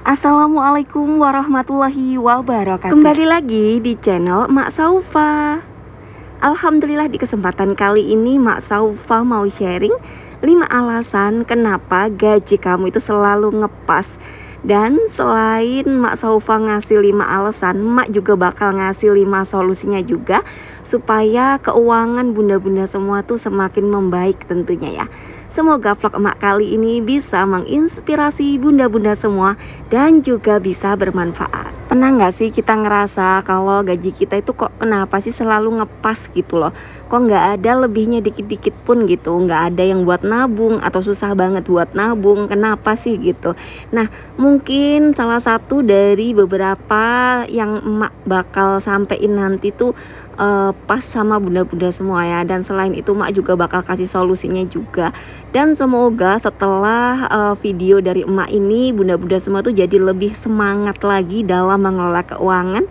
Assalamualaikum warahmatullahi wabarakatuh. Kembali lagi di channel Mak Saufa. Alhamdulillah di kesempatan kali ini Mak Saufa mau sharing 5 alasan kenapa gaji kamu itu selalu ngepas. Dan selain Mak Saufa ngasih 5 alasan, Mak juga bakal ngasih 5 solusinya juga supaya keuangan bunda-bunda semua tuh semakin membaik tentunya ya. Semoga vlog emak kali ini bisa menginspirasi bunda-bunda semua dan juga bisa bermanfaat. Pernah nggak sih kita ngerasa kalau gaji kita itu kok kenapa sih selalu ngepas gitu loh? Kok nggak ada lebihnya dikit-dikit pun gitu? Nggak ada yang buat nabung atau susah banget buat nabung? Kenapa sih gitu? Nah, mungkin salah satu dari beberapa yang emak bakal sampein nanti tuh pas sama bunda-bunda semua ya. Dan selain itu emak juga bakal kasih solusinya juga. Dan semoga setelah video dari emak ini bunda-bunda semua tuh jadi lebih semangat lagi dalam mengelola keuangan.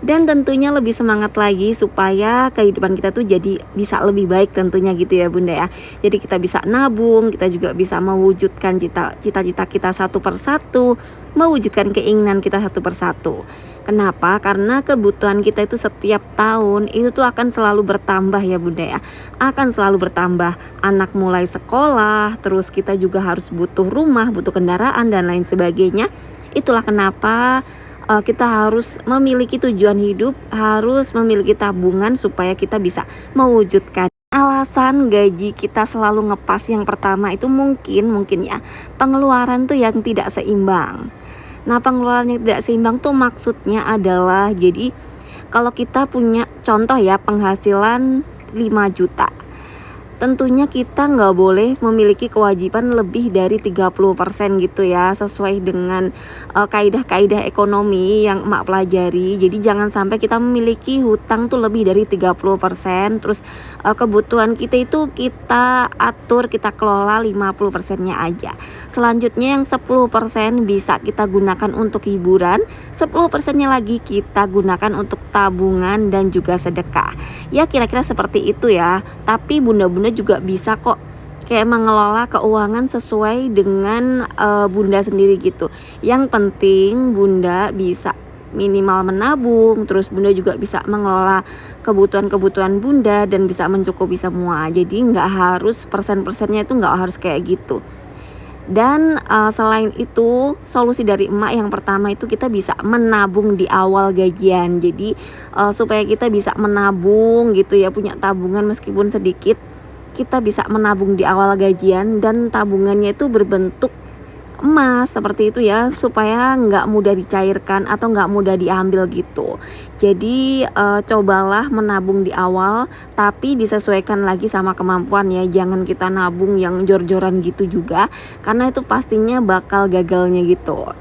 Dan tentunya lebih semangat lagi supaya kehidupan kita tuh jadi bisa lebih baik tentunya gitu ya bunda ya. Jadi kita bisa nabung, kita juga bisa mewujudkan cita-cita kita satu persatu, mewujudkan keinginan kita satu persatu. Kenapa? Karena kebutuhan kita itu setiap tahun itu tuh akan selalu bertambah ya bunda ya. Akan selalu bertambah. Anak mulai sekolah, terus kita juga harus butuh rumah, butuh kendaraan dan lain sebagainya. Itulah kenapa kita harus memiliki tujuan hidup, harus memiliki tabungan supaya kita bisa mewujudkan. Alasan gaji kita selalu ngepas yang pertama itu mungkin ya pengeluaran tuh yang tidak seimbang. Nah, pengeluaran yang tidak seimbang tuh maksudnya adalah jadi kalau kita punya contoh ya penghasilan 5 juta. Tentunya kita nggak boleh memiliki kewajiban lebih dari 30% gitu ya, sesuai dengan kaidah-kaidah ekonomi yang emak pelajari. Jadi jangan sampai kita memiliki hutang tuh lebih dari 30%. Terus kebutuhan kita itu kita atur, kita kelola 50%-nya aja. Selanjutnya yang 10% bisa kita gunakan untuk hiburan, 10%-nya lagi kita gunakan untuk tabungan dan juga sedekah. Ya kira-kira seperti itu ya. Tapi bunda-bunda juga bisa kok kayak mengelola keuangan sesuai dengan bunda sendiri gitu. Yang penting bunda bisa minimal menabung, terus bunda juga bisa mengelola kebutuhan-kebutuhan bunda dan bisa mencukupi semua. Jadi nggak harus persen-persennya itu nggak harus kayak gitu. Dan selain itu solusi dari emak yang pertama itu kita bisa menabung di awal gajian. Jadi supaya kita bisa menabung gitu ya, punya tabungan meskipun sedikit, kita bisa menabung di awal gajian dan tabungannya itu berbentuk emas seperti itu ya, supaya nggak mudah dicairkan atau nggak mudah diambil gitu. Jadi cobalah menabung di awal, tapi disesuaikan lagi sama kemampuan ya. Jangan kita nabung yang jor-joran gitu juga, karena itu pastinya bakal gagalnya gitu.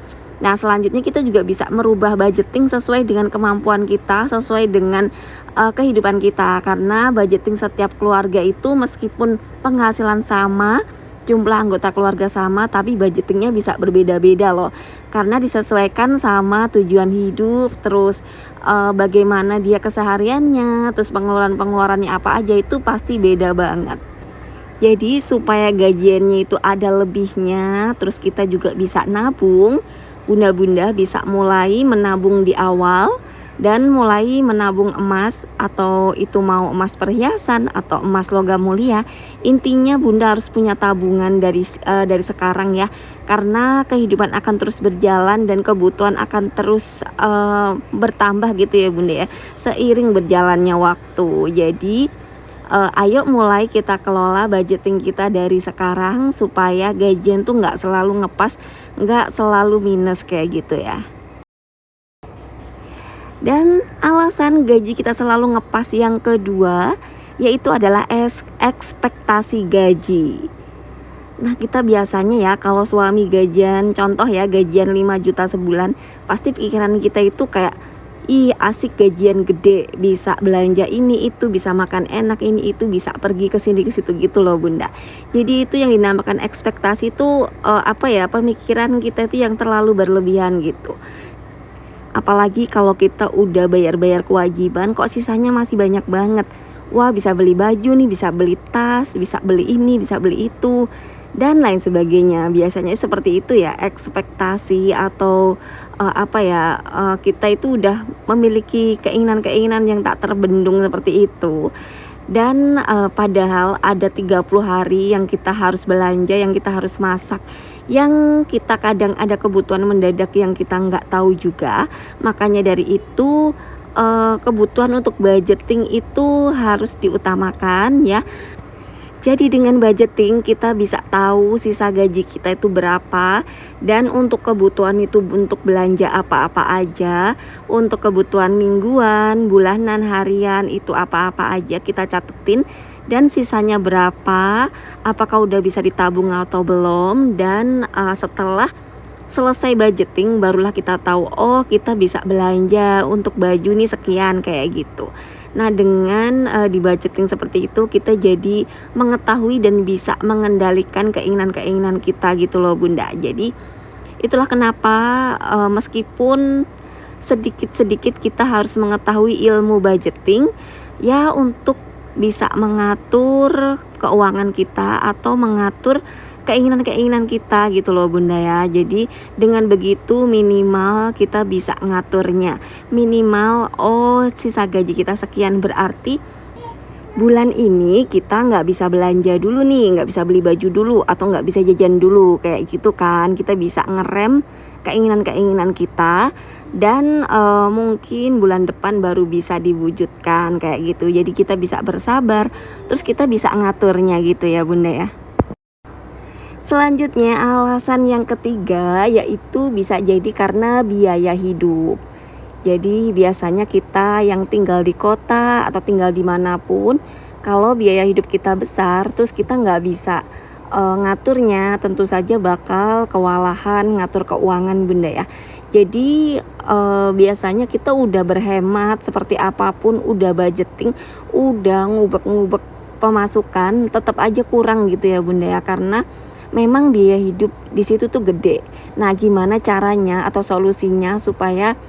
Nah selanjutnya kita juga bisa merubah budgeting sesuai dengan kemampuan kita, sesuai dengan kehidupan kita. Karena budgeting setiap keluarga itu meskipun penghasilan sama, jumlah anggota keluarga sama, tapi budgetingnya bisa berbeda-beda loh. Karena disesuaikan sama tujuan hidup, terus bagaimana dia kesehariannya, terus pengeluaran-pengeluarannya apa aja itu pasti beda banget. Jadi supaya gajiannya itu ada lebihnya, terus kita juga bisa nabung, bunda-bunda bisa mulai menabung di awal dan mulai menabung emas, atau itu mau emas perhiasan atau emas logam mulia. Intinya bunda harus punya tabungan dari sekarang ya, karena kehidupan akan terus berjalan dan kebutuhan akan terus bertambah gitu ya bunda ya, seiring berjalannya waktu. Jadi ayo mulai kita kelola budgeting kita dari sekarang supaya gajian tuh nggak selalu ngepas, nggak selalu minus kayak gitu ya. Dan alasan gaji kita selalu ngepas yang kedua yaitu adalah ekspektasi gaji. Nah kita biasanya ya kalau suami gajian, contoh ya gajian 5 juta sebulan, pasti pikiran kita itu kayak ih asik gajian gede, bisa belanja ini itu, bisa makan enak ini itu, bisa pergi ke sini ke situ gitu loh bunda. Jadi itu yang dinamakan ekspektasi itu pemikiran kita itu yang terlalu berlebihan gitu. Apalagi kalau kita udah bayar-bayar kewajiban kok sisanya masih banyak banget. Wah bisa beli baju nih, bisa beli tas, bisa beli ini, bisa beli itu. dan lain sebagainya. Biasanya seperti itu ya, ekspektasi atau kita itu udah memiliki keinginan-keinginan yang tak terbendung seperti itu. Dan padahal ada 30 hari yang kita harus belanja, yang kita harus masak, yang kita kadang ada kebutuhan mendadak yang kita nggak tahu juga. Makanya dari itu kebutuhan untuk budgeting itu harus diutamakan ya. Jadi dengan budgeting kita bisa tahu sisa gaji kita itu berapa, dan untuk kebutuhan itu untuk belanja apa-apa aja, untuk kebutuhan mingguan, bulanan, harian itu apa-apa aja kita catetin, dan sisanya berapa, apakah udah bisa ditabung atau belum. Dan setelah selesai budgeting barulah kita tahu, oh kita bisa belanja untuk baju nih sekian kayak gitu. Nah dengan di budgeting seperti itu kita jadi mengetahui dan bisa mengendalikan keinginan-keinginan kita gitu loh Bunda. Jadi itulah kenapa meskipun sedikit-sedikit kita harus mengetahui ilmu budgeting ya, untuk bisa mengatur keuangan kita atau mengatur keinginan-keinginan kita gitu loh Bunda ya. Jadi dengan begitu minimal kita bisa ngaturnya. Minimal sisa gaji kita sekian, berarti bulan ini kita nggak bisa belanja dulu nih, nggak bisa beli baju dulu, atau nggak bisa jajan dulu kayak gitu kan. Kita bisa ngerem keinginan-keinginan kita, dan mungkin bulan depan baru bisa diwujudkan kayak gitu. Jadi kita bisa bersabar, terus kita bisa ngaturnya gitu ya Bunda ya. Selanjutnya alasan yang ketiga yaitu bisa jadi karena biaya hidup. Jadi biasanya kita yang tinggal di kota atau tinggal dimanapun, kalau biaya hidup kita besar terus kita nggak bisa ngaturnya, tentu saja bakal kewalahan ngatur keuangan Bunda ya. Jadi biasanya kita udah berhemat seperti apapun, udah budgeting, udah ngubek-ngubek pemasukan, tetap aja kurang gitu ya Bunda ya, karena memang biaya hidup di situ tuh gede. Nah, gimana caranya atau solusinya supaya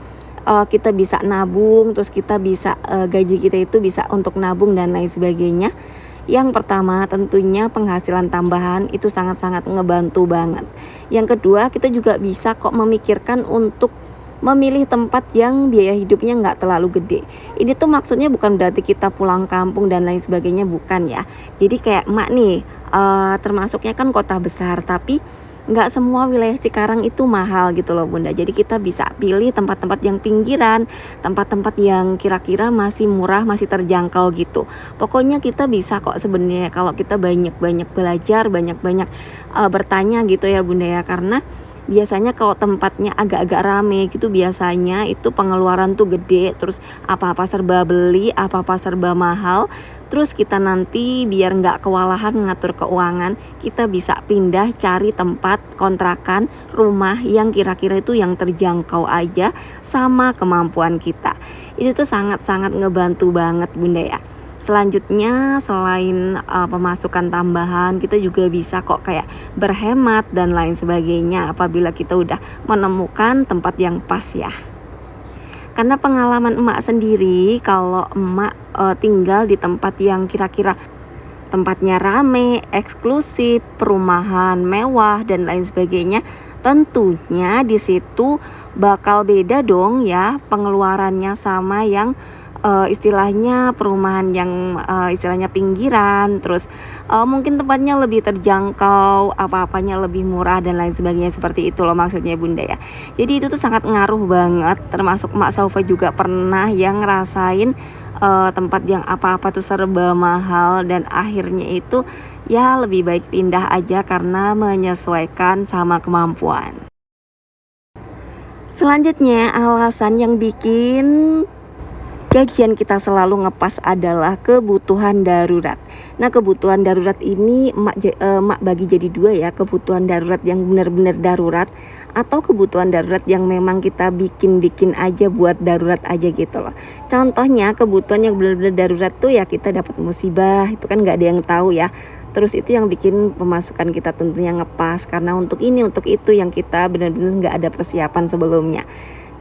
kita bisa nabung, terus kita bisa gaji kita itu bisa untuk nabung dan lain sebagainya. Yang pertama tentunya penghasilan tambahan itu sangat-sangat ngebantu banget. Yang kedua, kita juga bisa kok memikirkan untuk memilih tempat yang biaya hidupnya nggak terlalu gede. Ini tuh maksudnya bukan berarti kita pulang kampung dan lain sebagainya, bukan ya. Jadi kayak emak nih, termasuknya kan kota besar, tapi nggak semua wilayah Cikarang itu mahal gitu loh Bunda. Jadi kita bisa pilih tempat-tempat yang pinggiran, tempat-tempat yang kira-kira masih murah, masih terjangkau gitu. Pokoknya kita bisa kok sebenarnya kalau kita banyak-banyak belajar, banyak-banyak bertanya gitu ya Bunda ya. Karena biasanya kalau tempatnya agak-agak rame gitu, biasanya itu pengeluaran tuh gede, terus apa-apa serba beli, apa-apa serba mahal. Terus kita nanti biar nggak kewalahan ngatur keuangan, kita bisa pindah cari tempat kontrakan, rumah yang kira-kira itu yang terjangkau aja sama kemampuan kita. Itu tuh sangat-sangat ngebantu banget Bunda ya. Selanjutnya selain pemasukan tambahan, kita juga bisa kok kayak berhemat dan lain sebagainya apabila kita udah menemukan tempat yang pas ya. Karena pengalaman emak sendiri, kalau emak tinggal di tempat yang kira-kira tempatnya rame, eksklusif, perumahan mewah dan lain sebagainya, tentunya di situ bakal beda dong ya pengeluarannya sama yang istilahnya perumahan yang istilahnya pinggiran. Terus mungkin tempatnya lebih terjangkau, apa-apanya lebih murah dan lain sebagainya, seperti itu loh maksudnya Bunda ya. Jadi itu tuh sangat ngaruh banget, termasuk Mak Saufa juga pernah yang ngerasain tempat yang apa-apa tuh serba mahal, dan akhirnya itu ya lebih baik pindah aja karena menyesuaikan sama kemampuan. Selanjutnya alasan yang bikin gajian kita selalu ngepas adalah kebutuhan darurat. Nah, kebutuhan darurat ini emak bagi jadi dua ya, kebutuhan darurat yang benar-benar darurat, atau kebutuhan darurat yang memang kita bikin aja buat darurat aja gitu loh. Contohnya kebutuhan yang benar-benar darurat tuh ya kita dapat musibah, itu kan nggak ada yang tahu ya. Terus itu yang bikin pemasukan kita tentunya ngepas, karena untuk ini untuk itu yang kita benar-benar nggak ada persiapan sebelumnya.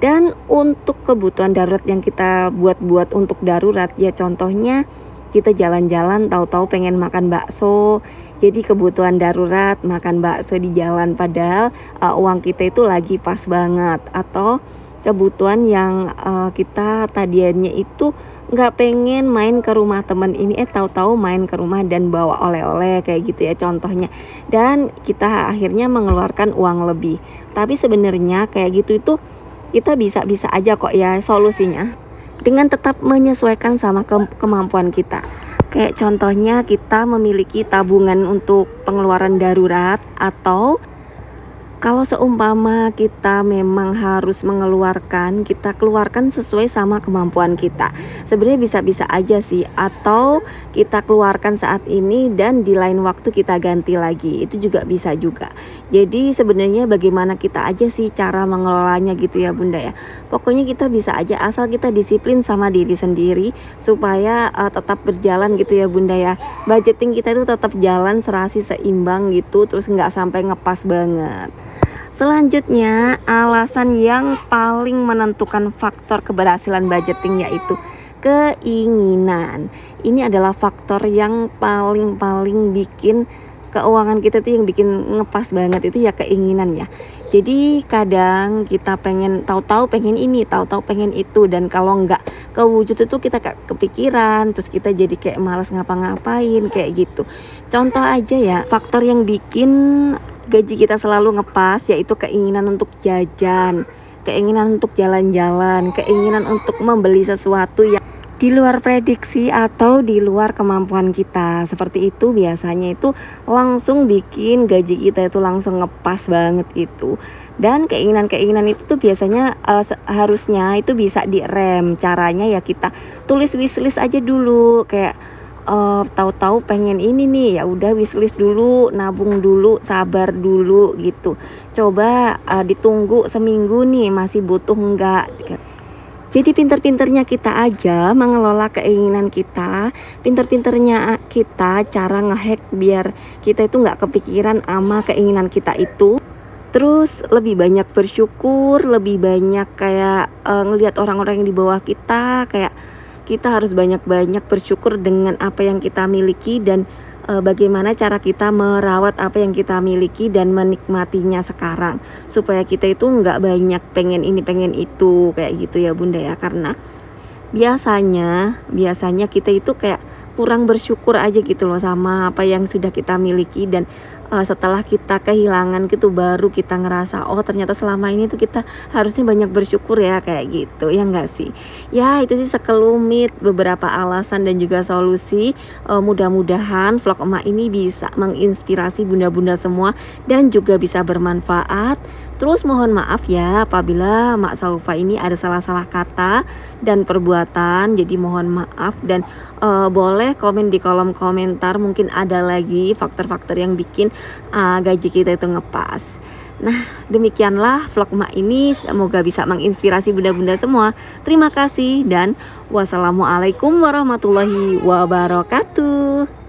Dan untuk kebutuhan darurat yang kita buat-buat untuk darurat ya, contohnya kita jalan-jalan tahu-tahu pengen makan bakso, jadi kebutuhan darurat makan bakso di jalan, padahal uang kita itu lagi pas banget. Atau kebutuhan yang kita tadiannya itu nggak pengen main ke rumah temen ini, tahu-tahu main ke rumah dan bawa oleh-oleh kayak gitu ya contohnya, dan kita akhirnya mengeluarkan uang lebih. Tapi sebenarnya kayak gitu itu kita bisa aja kok ya solusinya, dengan tetap menyesuaikan sama kemampuan kita. Kayak contohnya kita memiliki tabungan untuk pengeluaran darurat, atau kalau seumpama kita memang harus mengeluarkan, kita keluarkan sesuai sama kemampuan kita. Sebenarnya bisa-bisa aja sih, atau kita keluarkan saat ini dan di lain waktu kita ganti lagi. Itu juga bisa juga. Jadi sebenarnya bagaimana kita aja sih cara mengelolanya gitu ya Bunda ya. Pokoknya kita bisa aja asal kita disiplin sama diri sendiri supaya tetap berjalan gitu ya Bunda ya. Budgeting kita itu tetap jalan serasi seimbang gitu, terus nggak sampai ngepas banget. Selanjutnya, alasan yang paling menentukan faktor keberhasilan budgeting yaitu keinginan. Ini adalah faktor yang paling bikin keuangan kita tuh yang bikin ngepas banget itu ya keinginan ya. Jadi kadang kita pengen tahu-tahu pengen ini, tahu-tahu pengen itu, dan kalau nggak kewujud itu kita kayak kepikiran, terus kita jadi kayak malas ngapa-ngapain kayak gitu. Contoh aja ya, faktor yang bikin gaji kita selalu ngepas yaitu keinginan untuk jajan, keinginan untuk jalan-jalan, keinginan untuk membeli sesuatu yang di luar prediksi atau di luar kemampuan kita. Seperti itu biasanya itu langsung bikin gaji kita itu langsung ngepas banget gitu. Dan keinginan-keinginan itu tuh biasanya harusnya itu bisa direm. Caranya ya kita tulis wishlist aja dulu, kayak tahu-tahu pengen ini nih, ya udah wishlist dulu, nabung dulu, sabar dulu gitu. Coba ditunggu seminggu nih, masih butuh enggak. Jadi pinter-pinternya kita aja mengelola keinginan kita, pinter-pinternya kita cara ngehack biar kita itu nggak kepikiran sama keinginan kita itu. Terus lebih banyak bersyukur, lebih banyak kayak ngelihat orang-orang yang di bawah kita, kayak kita harus banyak-banyak bersyukur dengan apa yang kita miliki, dan bagaimana cara kita merawat apa yang kita miliki dan menikmatinya sekarang, supaya kita itu nggak banyak pengen ini pengen itu kayak gitu ya Bunda ya. Karena biasanya kita itu kayak kurang bersyukur aja gitu loh sama apa yang sudah kita miliki, dan setelah kita kehilangan gitu baru kita ngerasa oh ternyata selama ini tuh kita harusnya banyak bersyukur ya kayak gitu ya enggak sih. Ya itu sih sekelumit beberapa alasan dan juga solusi. Mudah-mudahan vlog emak ini bisa menginspirasi bunda-bunda semua dan juga bisa bermanfaat. Terus mohon maaf ya apabila Mak Saufa ini ada salah-salah kata dan perbuatan, jadi mohon maaf, dan boleh komen di kolom komentar, mungkin ada lagi faktor-faktor yang bikin gaji kita itu ngepas. Nah demikianlah vlog Mak ini, semoga bisa menginspirasi bunda-bunda semua. Terima kasih dan wassalamualaikum warahmatullahi wabarakatuh.